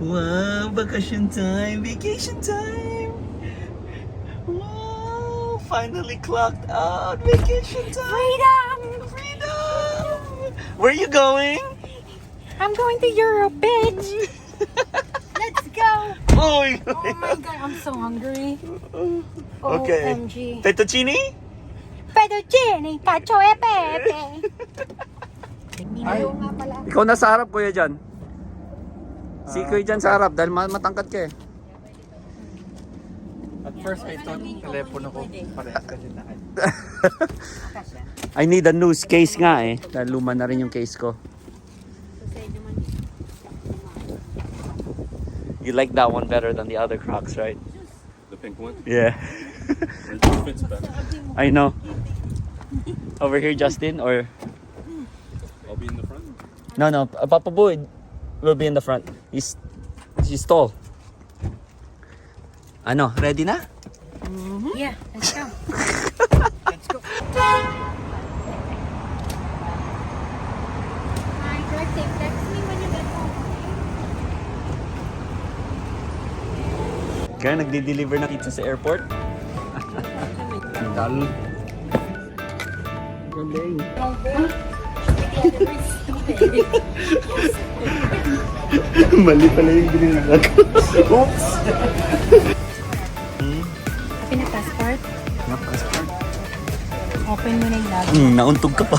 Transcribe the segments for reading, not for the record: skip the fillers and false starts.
Wow, vacation time, vacation time. Wow, finally clocked out, vacation time. Freedom! Freedom! Where are you going? I'm going to Europe, bitch! Let's go! Oh, Oh my god, I'm so hungry. Okay. OMG. Fettuccine? Fettuccine, cacio e pepe. Ay, nga pala. Ikaw nasa harap, kuya, dyan. Si kuya dyan sa harap dahil matangkad ka eh. At first, I thought telepono ko parehas kasi lahat. I need a new case nga eh. Dahil luma na rin yung case ko. You like that one better than the other Crocs, right? The pink one? Yeah. It fits better. I know. Over here, Justin, or... I'll be in the front. No, Papa Boy will be in the front. He's tall. Ano, ready na? Yeah, let's go. Let's go. Hi, birthday. Text me when you get home. Kaya nagde-deliver na pizza sa airport. Dal. Galing. Mali pala yung binilagay ko. Oops! Pinapassport? Passport. Open mo na yung log. Nauntog ka pa.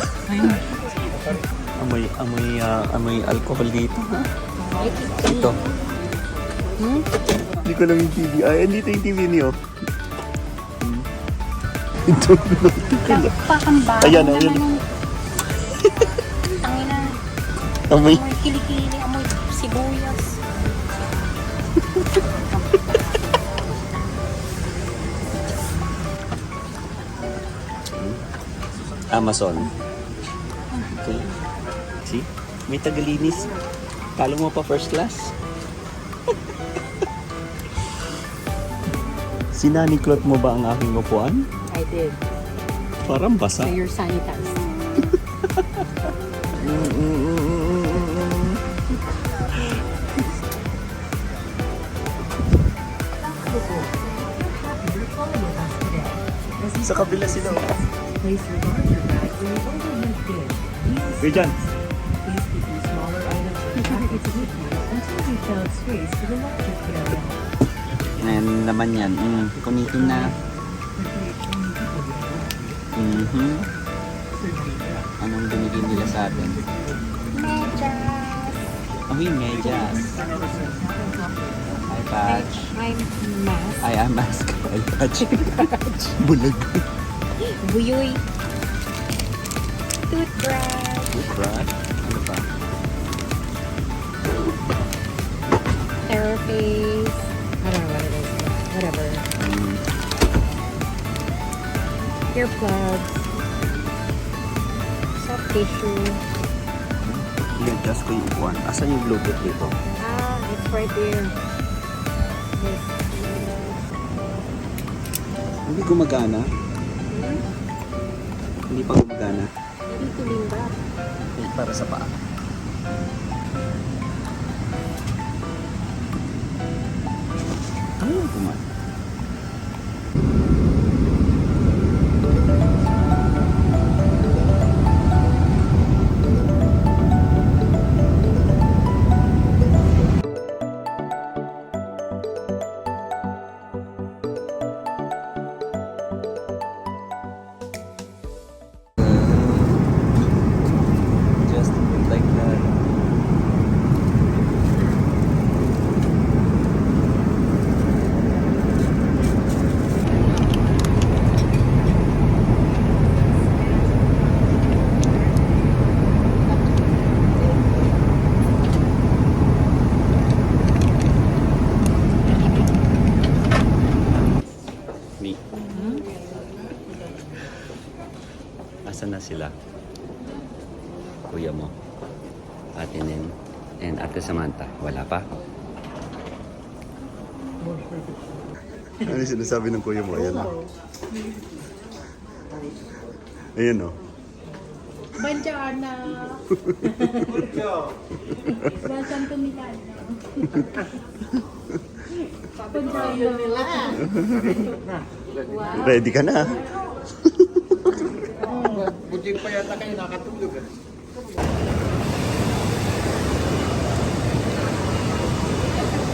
Amoy alcohol dito. Ito. Hindi ko lang yung TV. Ay, andito yung TV niyo. Ito. Pakambang. Ayan. Tangina. Amoy. Amoy kilikili. Amoy sibuyas. Amazon. Okay. See? May tagalinis. Kala mo pa first class. Sinaniklot mo ba ang aking upuan? I did. Parang basa. So you're sanitized. Sa kabila sila. Wait dyan. Ayan naman yan. Kunitin na. Anong binigay nila sa atin? Medyas. Ay, medyas. Ay, patch. I'm mask. Ay, mask. Ay, patch. Bulag. Buyoy. Toothbrush. Toothbrush. Ano pa? Therapist. I don't know what it is. But whatever. Earplugs. Soft tissue. I-adjust ko yung upuan. Asan yung Bluetooth dito? It's right there. Yes. Hindi gumagana. Hindi pa gumagana. Titiling ba? Para sa paa. Ano yung kumain? Just like that. Me. Asan na sila? Kuya mo, Ate Nen, and Ate Samantha. Wala pa? Ano yung sinasabi ng kuya mo? Ayan o. Ayan o. Buongiorno. Welcome to Milano. Buongiorno nila. Wow. Ready ka na? Buti pa yata kayo nakatulog.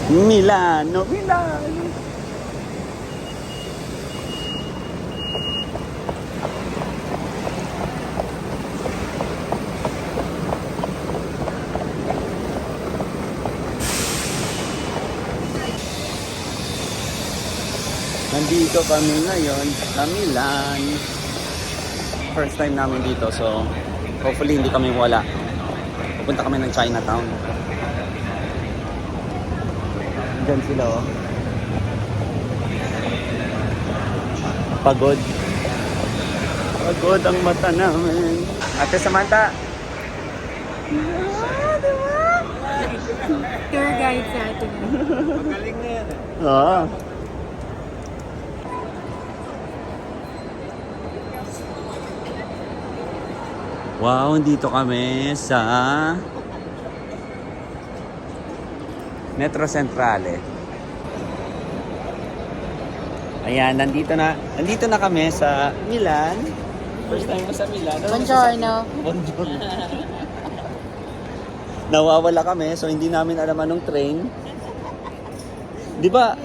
Milano, Milano. Nandito kami ngayon sa Milan. First time namin dito, so hopefully hindi kami wala. Pupunta kami ng Chinatown. Diyan sila oh. Pagod. Pagod ang mata namin. Ate Samantha. Tour guide sa atin. Magaling na yan eh. Oo. Wow, dito kami sa Metro Centrale. Ayan, nandito na kami sa Milan. First time mo sa Milan. Buongiorno. Bonjour. Nawawala kami, so hindi namin alam anong train. Di ba?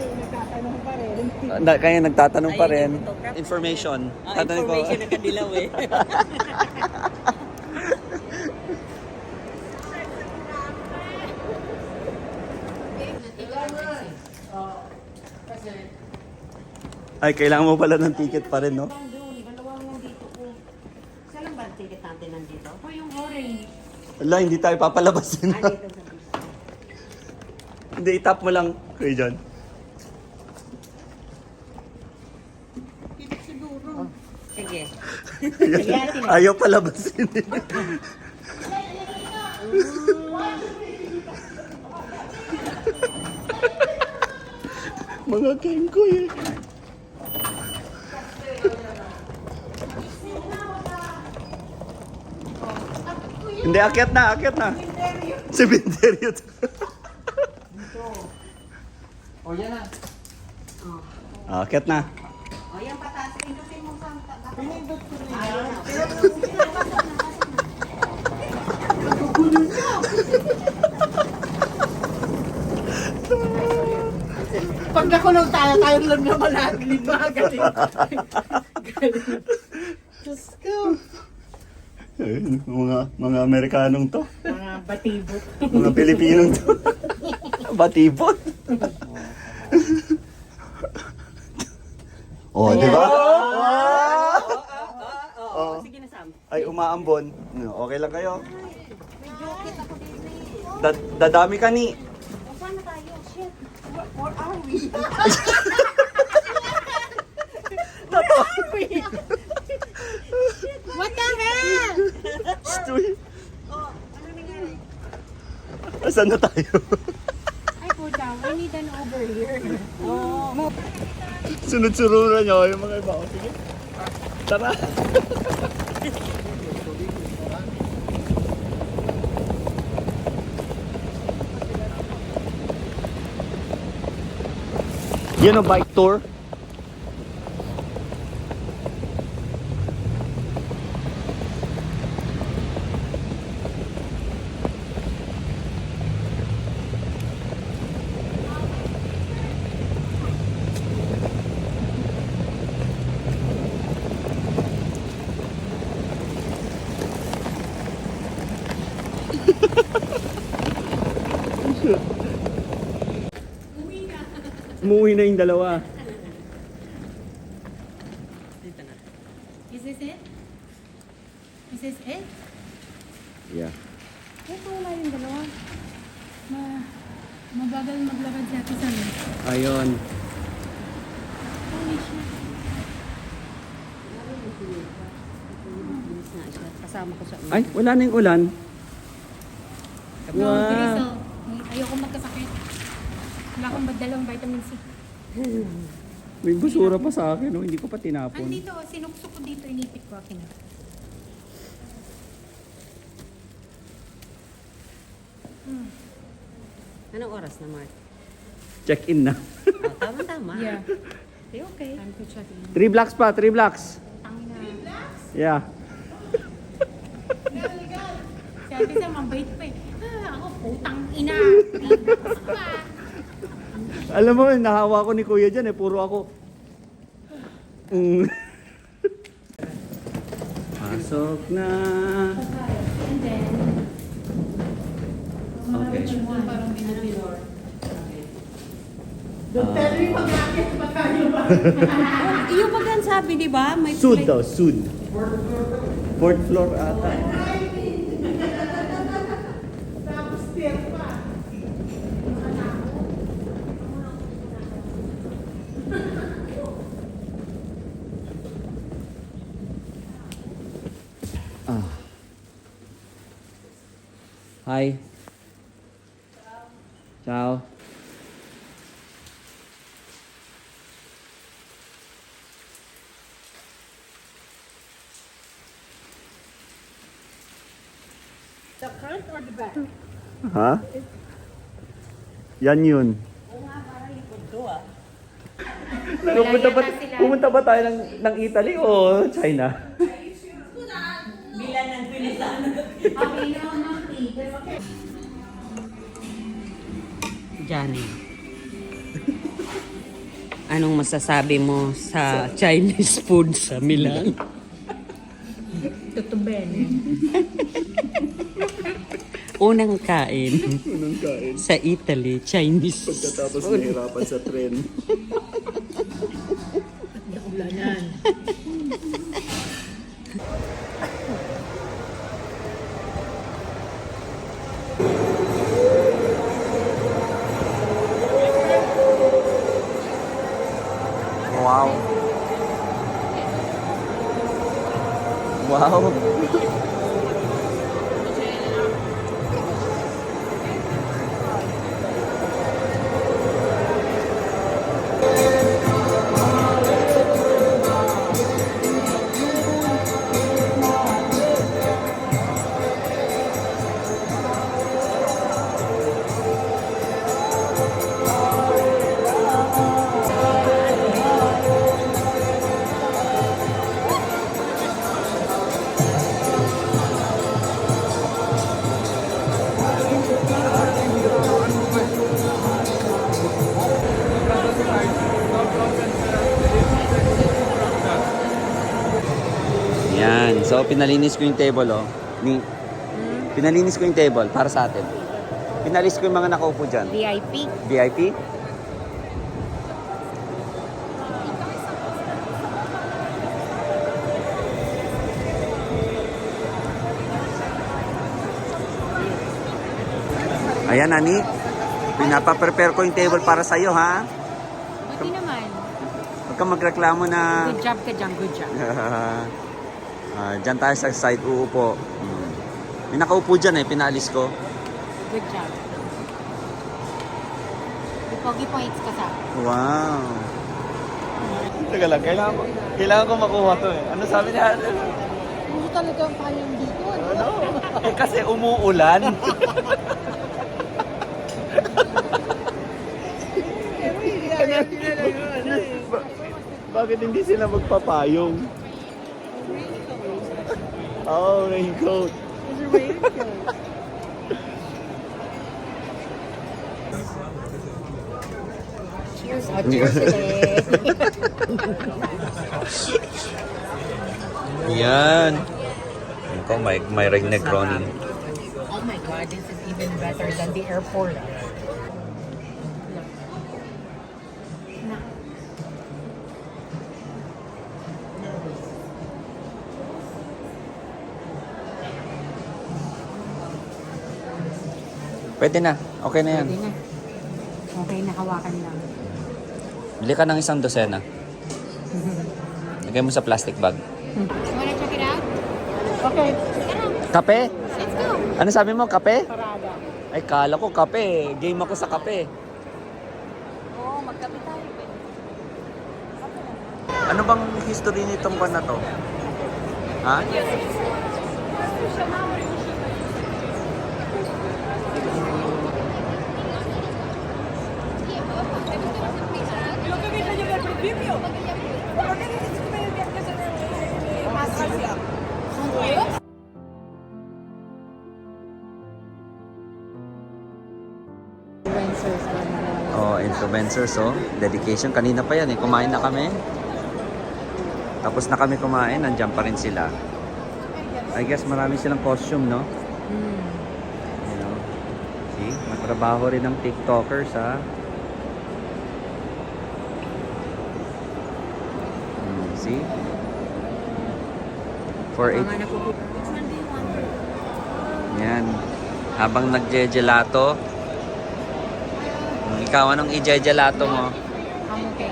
Kaya nagtatanong pa rin. Information. Tatanong ko. Information na kadilaw eh. Ay, kailangan mo pala ng ticket pa rin, no? Dalawang nandito ko. Saan lang ba ang ticket natin nandito? O yung orange. Wala, hindi tayo papalabasin. Ah, dito sa bisa. Hindi, itap mo lang, Kuya John. Sige. Ayaw palabasin. Mga kengkoy eh. Hindi, akyat na, akyat na. Cementerio. O yan na. Akyat na. O yan pataas. Pindutin mo sa Pinindot ko na yan. Ayun na. Pag nakulong tayo lang naman lahat lima. Galing. Diyos ko. Ayun, mga Amerikanong to. Mga batibot. Mga Pilipinong to. Batibot. Oh, di ba? Oo, sige na Sam. Ay, umaambon. Okay lang kayo? May joket ako dito eh. Dadami ka ni. O saan na tayo? Shit. Where are we? What the hell? Stoy. Oh, ano nangyari? Asan na tayo? Ay, puta. We need an over here. Oh, Sunod-sururan nyo yung mga iba. Sige. Tara. Yan ang bike tour. Umuwi na yung dalawa. dito na. Is this it? Is this it? Yeah. Ito wala yung dalawa. Mabagal maglakad si Ate Sam. Ayun. Holy shit. Bilis nga siya. Kasama ko sa Ay, wala na yung ulan. No, Wow. Drizzle. Ayoko magkasakit. Wala akong dalawang vitamin C. May busura pa sa akin, oh. Hindi ko pa tinapon. Andito, sinuksok ko dito, inipit ko akin. Anong oras na, Mark? Check-in na. Oh, tama-tama. Yeah. Okay. Time to check in. 3 blocks pa, 3 blocks. Yeah. Si Ate Sam, mabait pa eh. Ako, putang ina. Alam mo, nahawa ko ni Kuya dyan eh. Puro ako. Pasok na. Okay. Don't tell me mag-akit pa tayo ba? Iyo ba gan sabi, di ba? May Sud daw, sud. Fourth floor ata. Tapos stairs pa. Ah. Hi. Ciao. The front or the back? Ha? Yan yun. Pumunta ba tayo ng Italy o China? Johnny. Anong masasabi mo sa Chinese food sa Milan? Tutubene. Unang kain Unang kain. sa Italy, Chinese. Pagkatapos nahirapan sa tren. Ulanan. Wow. Wow. Yan. So, pinalinis ko yung table, oh. Pinalinis ko yung table para sa atin. Pinalis ko yung mga nakaupo dyan. VIP. VIP? Ayan, Ani. Pinapa-prepare ko yung table para sa'yo, ha? Buti naman. Huwag kang magreklamo na... Good job ka dyan, good job. Diyan tayo sa side, uupo. May nakaupo dyan eh, pinalis ko. Good job. May pogi points ka sa. Wow. Teka lang, kailangan ko makuha to eh. Ano sabi niya? Hindi talaga ang kayang dito. Ano? Eh kasi umuulan. Bakit hindi sila magpapayong? Oh, raincoat. Cheers. Cheers today. Yan. Ikaw, may ring Negroni. Oh my God, this is even better than the airport. Pwede na. Okay na yan. Pwede na. Okay, nakawakan lang. Bili ka ng 1 dosena. Lagay mo sa plastic bag. Wanna check it out? Okay. Kape? Let's go. Ano sabi mo? Kape? Parada. Ay, kala ko kape. Game ako sa kape. Oo, magkape tayo. Ano bang history nitong pan na to? Ha? influencers, oh. Dedication. Kanina pa yan, eh. Kumain na kami. Tapos na kami kumain, nandiyan pa rin sila. I guess marami silang costume, no? You know? See? Matrabaho rin ng TikTokers, ha? See? For it. Yan. Habang nagje-gelato. Ikaw, anong i-gelato mo? I'm okay.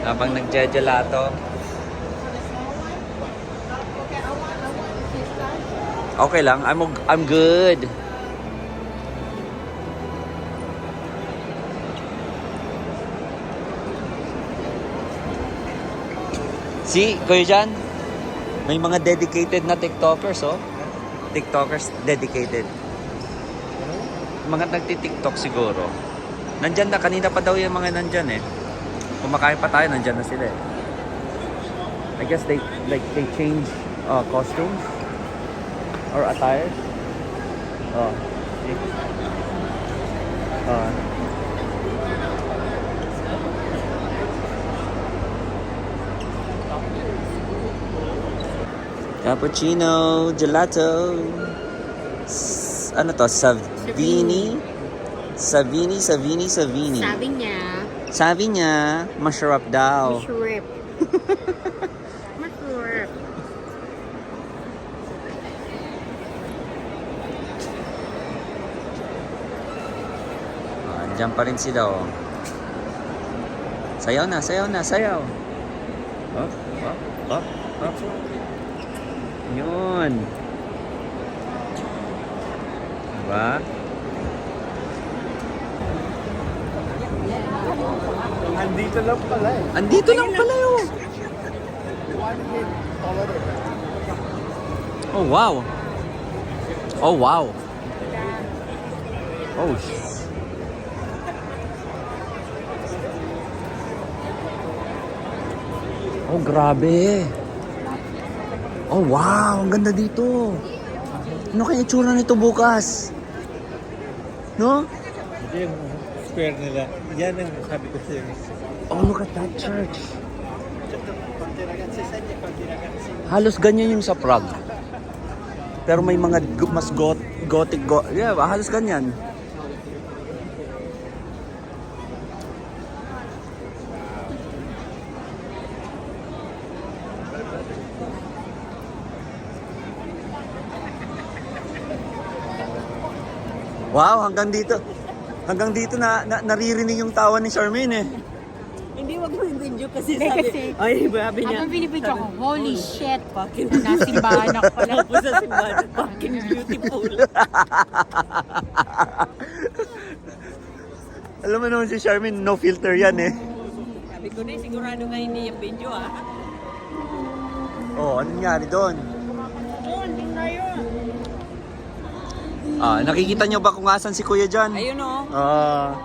Habang nagje-gelato. Okay lang. I'm good. See, Kuya Jan, may mga dedicated na TikTokers, oh. TikTokers dedicated. Mga nagti-TikTok siguro. Nandyan na, kanina pa daw yung mga nandyan, eh. Kumakain pa tayo, nandyan na sila, eh. I guess they change costumes or attire. Oh. See? Cappuccino, gelato. Ano to? Savini. Savini. Sabi niya, Sabi niya, masarap daw. shrimp. Masarap. Diyan pa rin sila, oh. Sayaw na, sayaw na, sayaw. Up, up, up, up. Yun. Diba? Andito lang pala eh. Andito lang pala yun. Oh, wow. Oh, wow. Oh, oh, grabe. Oh, wow. Ang ganda dito. Ano kaya itsura nito bukas? No? Hindi yung square nila. Yan ang sabi ko sa'yo. Oh, look at that church. Halos ganyan yung sa Prague. Pero may mga mas gothic. Yeah, halos ganyan. Wow, hanggang dito. Hanggang dito na naririnig yung tawa ni Charmaine, eh. Hindi, wag mo yung video kasi Hindi, sabi. kasi- Ay, sabi niya. Habang binibidyo ko, holy shit. Fucking Nasimbahan ako pala. Ako sa simbahan. Fucking beautiful. Alam mo naman si Charmaine, no filter yan, eh. Sabi ko na, sigurado nga hindi yung video ah. Oh, ano nangyari doon? Ah, nakikita nyo ba kung asan si Kuya John? Ayun o. Ah,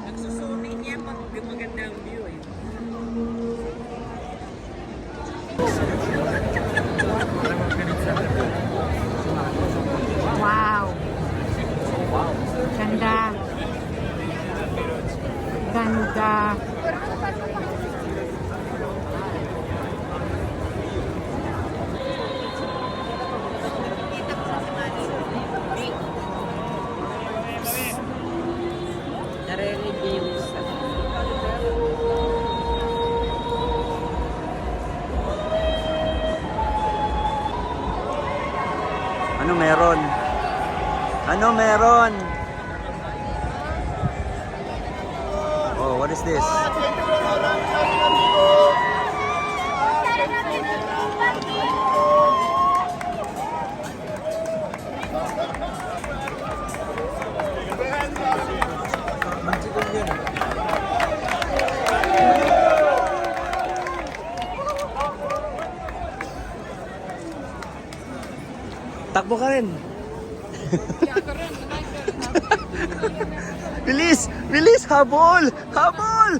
Nagsusumin niya pag maganda ang view eh. Wow. Ganda. Ganda. Narinig niya yung isa. ano meron? Ano meron? Oh, what is this? Takbo ka rin. Bilis! Bilis! Habol! Habol!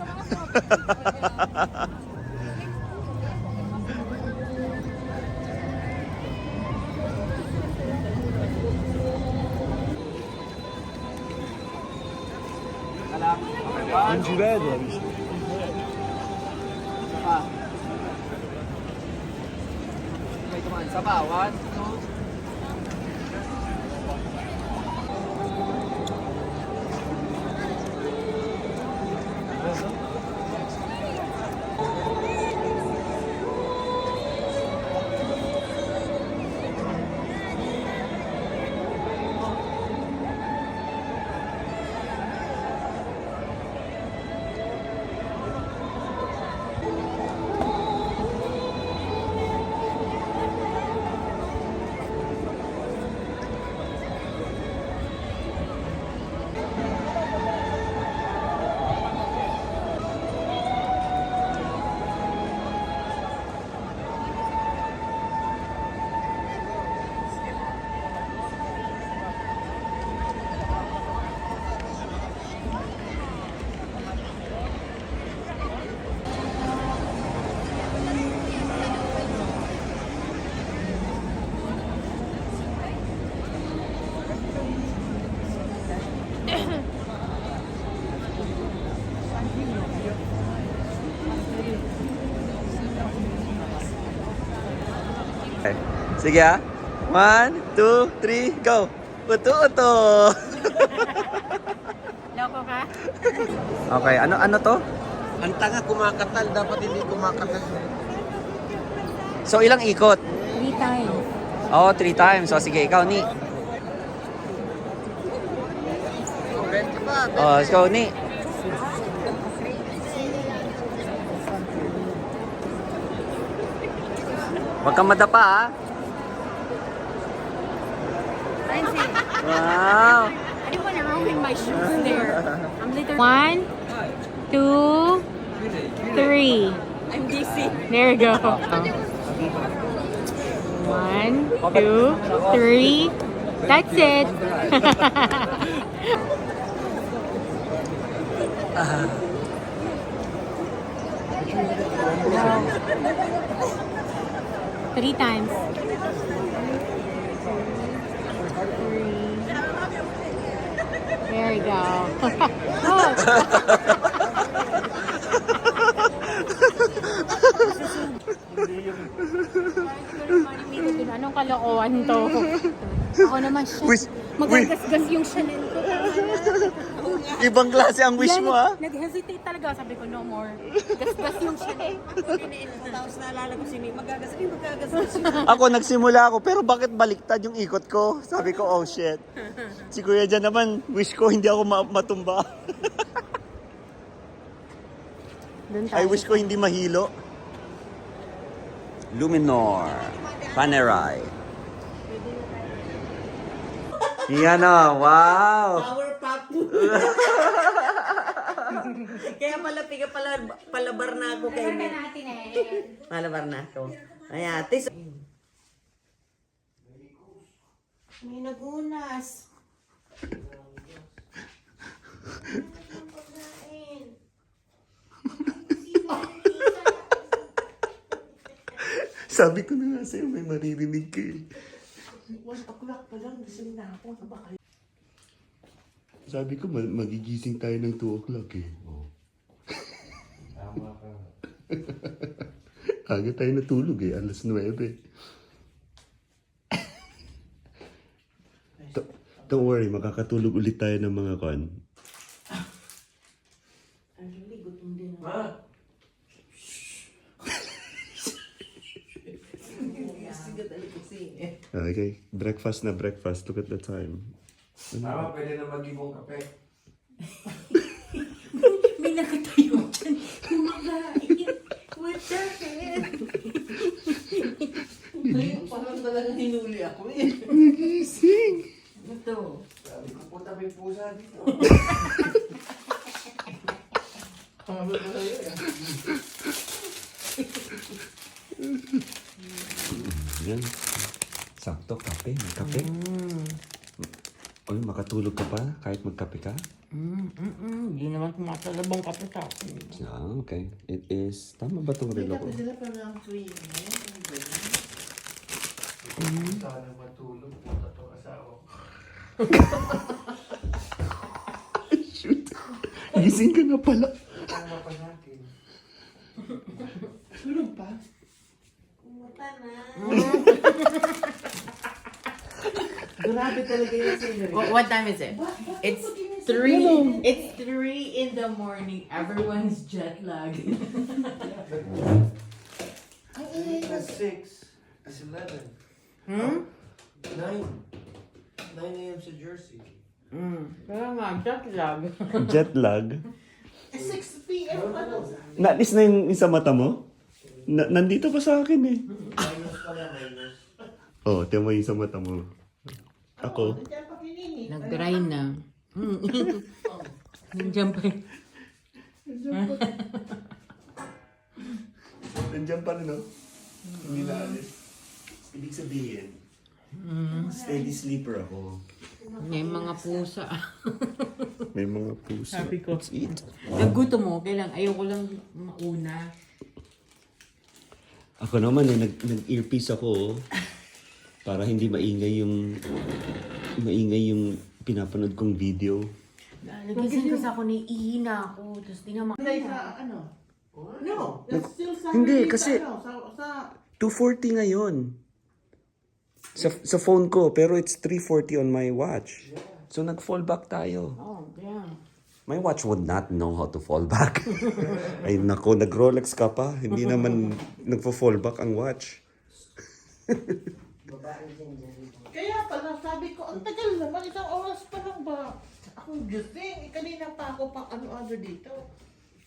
Inciraya işte. Okay, come on. Saba. 1, 2. Okay. Sige ah. 1, 2, 3, go! Uto-uto! Loko ka? Okay, ano to? Ang tanga kumakatal, dapat hindi kumakatal. So, ilang ikot? 3 times. Oo, 3 times. So, sige, ikaw, Ni. Oh, let's go, Ni. Huwag kang madapa, ha? Wow! I didn't want to ruin my shoes there. I'm literally 1, 2, 3. I'm dizzy. There you go. 1, 2, 3. That's it. Three times. There you go. Oh. Anong kalokohan to? Ako naman siya. Magagasgas yung Chanel ko. Ibang klase ang wish mo, ha? Nag-hesitate talaga. Sabi ko, no more. Gasgas yung Chanel. Tapos naalala ko si Nick, magagasgas. Ako, nagsimula ako, pero bakit baliktad yung ikot ko? Sabi ko, oh shit. Si Kuya dyan naman, wish ko hindi ako matumba. I wish ko hindi mahilo. Luminor. Panerai. Yan o, wow! Power pop. Kaya pala, palabar na ako kay Nick. Palabar na ako. Ay, ate. May nagunas. Sabi ko na nga sa'yo, may maririnig ka eh. 1 o'clock pa lang, gising na ako. Ano ba kayo? Sabi ko, magigising tayo ng 2 o'clock eh. Oh. Tama ka. Aga tayo natulog eh, alas 9. Don't worry, makakatulog ulit tayo ng mga kon. Actually, gutom din ako. Ma! Okay, breakfast na breakfast. Look at the time. Tama, pwede na mag-ibong kape. May nakatayo dyan. Kumakain. What the hell? Parang talagang hinuli ako eh. Nagising! Ito. Sabi ko, puta may pusa dito. Tama ba sa'yo eh? Yan. Sakto, kape. May kape. Oy, makatulog ka pa kahit magkape ka? Hindi naman tumatalabang kape sa akin. Ah, okay. It is... Tama ba itong relo ko? Sila pa ng cream. Sana matulog, puta to asawa ko. Shoot. Gising ka na pala. Tama pa natin. Tulog pa? Pumunta na. Grabe talaga yung scenery. What time is it? It's 3. It's 3 in the morning. Everyone's jet lagged. That's 6. That's 11. 9. 9 a.m. sa Jersey. Kaya nga, jet lag. Jet lag. 6 p.m. pa lang. Naalis na yung isa mata mo? Nandito pa sa akin eh. Minus pala, minus. Oh, tiyan mo yung isa mata mo. Ako. Diyan pa kinini. Nag-dry na. Nandiyan pa rin. Nandiyan pa rin, no? Hindi na alis. Ibig sabihin, steady sleeper ako. May mga pusa. May mga puso. Sabi ko. Let's eat. Naggutom mo, kailang ayoko lang mauna. Ako naman eh, nag-earpiece ako para hindi maingay yung pinapanood kong video. Nagising kasi ako, naiihina ako. Tapos di naman. No, that's still sa Hindi, kasi- sa 2:40 ngayon. Sa phone ko, pero it's 3:40 on my watch. So nag-fall back tayo. Oh, yeah. My watch would not know how to fall back. Ay nako, nag-Rolex ka pa. Hindi naman nagpo-fall back ang watch. Kaya pala sabi ko, ang tagal naman, isang oras pa lang ba? Ako gising, kanina pa ako pa ano-ano dito.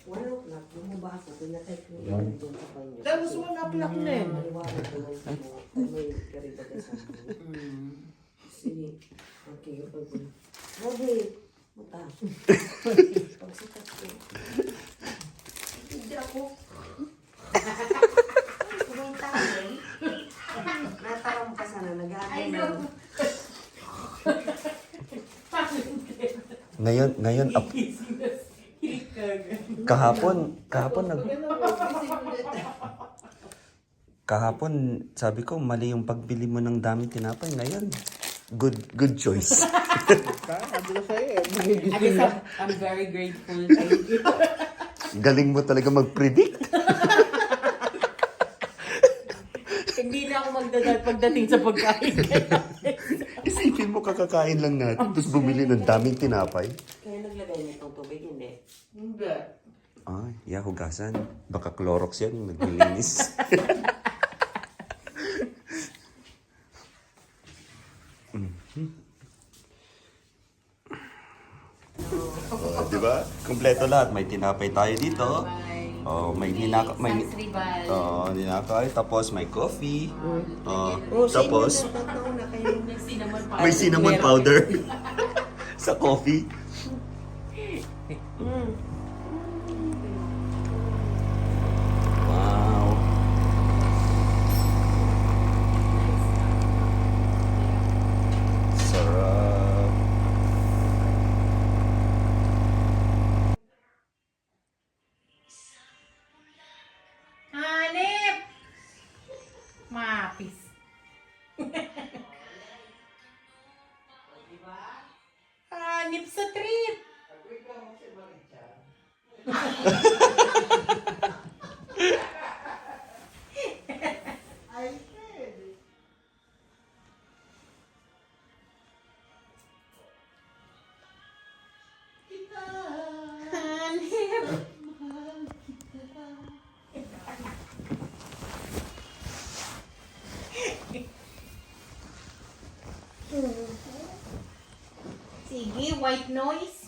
Wala na, lumabas ako, pinatay ko yung doon sa kanya. Tapos wala pala ko na yun. Maliwanag ko lang sa mga may karita ka sa akin. Sige, okay, okay. Grabe, mata. Pagsikat ko. Hindi ako. Kumita ka eh. Nataram ka sana, nag-aagay na. Ngayon, kahapon, sabi ko, mali yung pagbili mo ng daming tinapay. Ngayon, good choice. I guess I'm very grateful. Thank you. Galing mo talaga mag-predict. Hindi na ako magdadal pagdating sa pagkain. Isipin mo, kakakain lang natin, tapos bumili ng daming tinapay. Kaya naglagay na itong tubig, hindi. Hindi. Ay, hugasan. Baka Clorox yan, naglilinis. Di ba? Kompleto lahat. May tinapay tayo dito. Oh, may ninakaw, tapos may coffee. Tapos may cinnamon powder sa coffee. Wow. Sarap. Hanip! Mapis. Hanip sa trip. Hanip. Sige, white noise.